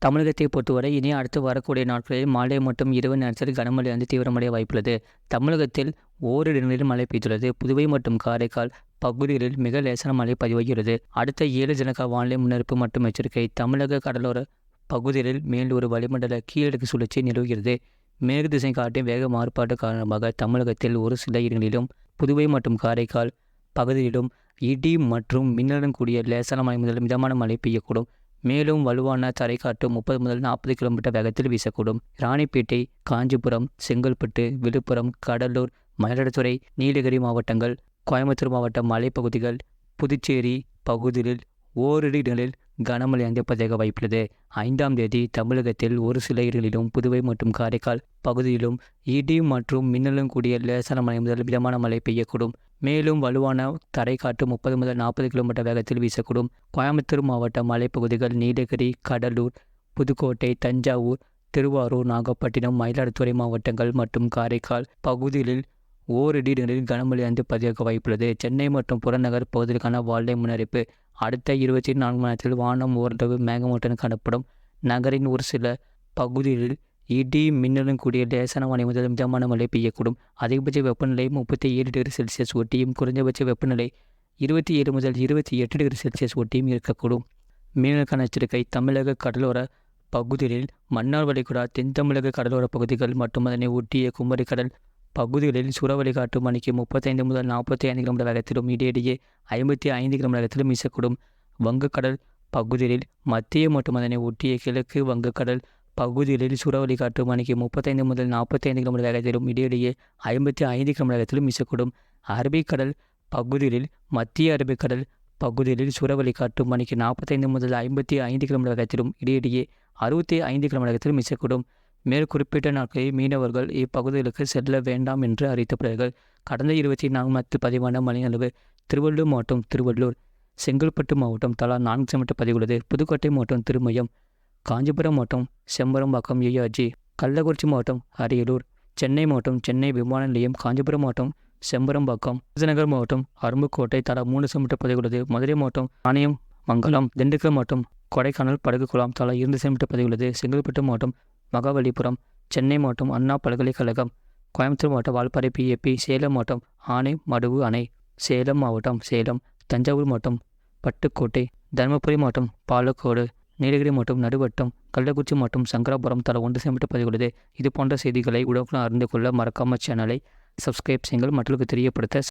தமிழகத்தை பொறுத்தவரை இனி அடுத்து வரக்கூடிய நாட்களில் மாலை மற்றும் இரவு நேரத்தில் கனமழை தீவிரமடைய வாய்ப்புள்ளது. தமிழகத்தில் ஓரிரு இடங்களில் மழை பெய்துள்ளது. புதுவை மற்றும் காரைக்கால் பகுதிகளில் மிக லேசான மழை பதிவாகிறது. அடுத்த 7 தினக்கால வானிலை முன்னறிவிப்பு மற்றும் எச்சரிக்கை. தமிழக கடலோர பகுதிகளில் மேல் ஒரு வளிமண்டல கீழடுக்கு சுழற்சி நிலவுகிறது. மேற்கு திசை காட்டின் வேக மாறுபாடு காரணமாக தமிழகத்தில் ஒரு சில இடங்களிலும் புதுவை மற்றும் காரைக்கால் பகுதியிலும் இடி மற்றும் மின்னலுடன் கூடிய லேசான மழை முதல் மிதமான மழை பெய்யக்கூடும். மேலும் வலுவான தரைக்காற்று 30 முதல் 40 கிலோமீட்டர் வேகத்தில் வீசக்கூடும். ராணிப்பேட்டை, காஞ்சிபுரம், செங்கல்பட்டு, விழுப்புரம், கடலூர், மயிலாடுதுறை, நீலகிரி மாவட்டங்கள், கோயம்புத்தூர் மாவட்ட மலைப்பகுதிகள், புதுச்சேரி பகுதிகளில் ஓரிரு இடங்களில் கனமழை பதிவாக வாய்ப்புள்ளது. 5ஆம் தேதி தமிழகத்தில் ஒரு சில இடங்களிலும் புதுவை மற்றும் காரைக்கால் பகுதியிலும் இடி மற்றும் மின்னலும் கூடிய லேசான மழை முதல் மிதமான மழை பெய்யக்கூடும். மேலும் வலுவான தரைக்காற்று 30 முதல் 40 கிலோமீட்டர் வேகத்தில் வீசக்கூடும். கோயம்புத்தூர் மாவட்ட மலைப்பகுதிகள், நீலகிரி, கடலூர், புதுக்கோட்டை, தஞ்சாவூர், திருவாரூர், நாகப்பட்டினம், மயிலாடுதுறை மாவட்டங்கள் மற்றும் காரைக்கால் பகுதிகளில் ஓரிரு இடங்களில் கனமழை பதிவாக வாய்ப்புள்ளது. சென்னை மற்றும் புறநகர் பகுதிகளுக்கான வானிலை முன்னறிவிப்பு. அடுத்த 24 மணி நேரத்தில் வானம் ஓரளவு மேகமூட்டத்துடன் காணப்படும். நகரின் ஒரு சில பகுதிகளில் இடி மின்னலுடன் கூடிய லேசான மழை முதல் மிதமான மழை பெய்யக்கூடும். அதிகபட்ச வெப்பநிலை 37 டிகிரி செல்சியஸ் ஒட்டியும் குறைந்தபட்ச வெப்பநிலை 27 முதல் 28 டிகிரி செல்சியஸ் ஒட்டியும் இருக்கக்கூடும். மீனவர்களுக்கான எச்சரிக்கை. தமிழக கடலோர பகுதிகளில் மன்னார் வளைகுடா, தென் தமிழக கடலோர பகுதிகள் மற்றும் அதனை ஒட்டிய குமரி கடல் பகுதிகளில் சூறாவளி காற்று மணிக்கு 35 முதல் 45 கிலோமீட்டர் வேகத்திலும் இடையிடையே 55 கிலோமீட்டர் வேகத்திலும் வீசக்கூடும். வங்கக்கடல் பகுதிகளில் மத்திய மற்றும் அதனை ஒட்டிய கிழக்கு வங்கக்கடல் பகுதிகளில் சூறாவளி காற்று மணிக்கு 35 முதல் 45 கிலோமீட்டர் வேகத்திலும் இடையிடையே 55 கிலோமீட்டர் வேகத்திலும் வீசக்கூடும். அரபிக்கடல் பகுதிகளில் மத்திய அரபிக்கடல் பகுதிகளில் சூறாவளி காற்று மணிக்கு 45 முதல் 55 கிலோமீட்டர் வேகத்திலும் இடையிடையே 65 கிலோமீட்டர் வேகத்திலும் வீசக்கூடும். மேற்குறிப்பிட்ட நாட்களில் மீனவர்கள் இப்பகுதிகளுக்கு செல்ல வேண்டாம் என்று அறிவித்தப்படுகிறார்கள். கடந்த 24 மணி நேரத்தில் பதிவான மழை அளவு திருவள்ளூர் மாவட்டம், திருவள்ளூர், செங்கல்பட்டு மாவட்டம் தலா 4 சென்டிமீட்டர் பதிவுள்ளது. புதுக்கோட்டை மாவட்டம் திருமயம், காஞ்சிபுரம் மாவட்டம் செம்பரம்பாக்கம் ஏஆர்ஜி, கள்ளக்குறிச்சி மாவட்டம் அரியலூர், சென்னை மாவட்டம் சென்னை விமான நிலையம், காஞ்சிபுரம் மாவட்டம் செம்பரம்பாக்கம், விருதுநகர் மாவட்டம் அரும்புக்கோட்டை தலா 3 சென்டிமீட்டர் பதிவுள்ளது. மதுரை மாவட்டம் ஆணையம் மங்கலம், திண்டுக்கல் மாவட்டம் கொடைக்கானல் படகு குளம் தலா 2 சென்டிமீட்டர் பதிவுள்ளது. செங்கல்பட்டு மாவட்டம் மகாபலிபுரம், சென்னை மாவட்டம் அண்ணா பல்கலைக்கழகம், கோயம்புத்தூர் மாவட்டம் வால்பாறை பிஏபி, சேலம் மாவட்டம் ஆனை மடுவு அணை, சேலம் மாவட்டம் சேலம், தஞ்சாவூர் மாவட்டம் பட்டுக்கோட்டை, தருமபுரி மாவட்டம் பாலக்கோடு, நீலகிரி மாவட்டம் நடுவட்டம், கள்ளக்குறிச்சி மாவட்டம் சங்கராபுரம் தலா 1 சென்டிமீட்டர் பதிவுள்ளது. இது போன்ற செய்திகளை உடனுக்குடன் அறிந்து கொள்ள மறக்காம சேனலை சப்ஸ்கிரைப் செய்யுங்கள். மற்றவர்களுக்கு தெரியப்படுத்த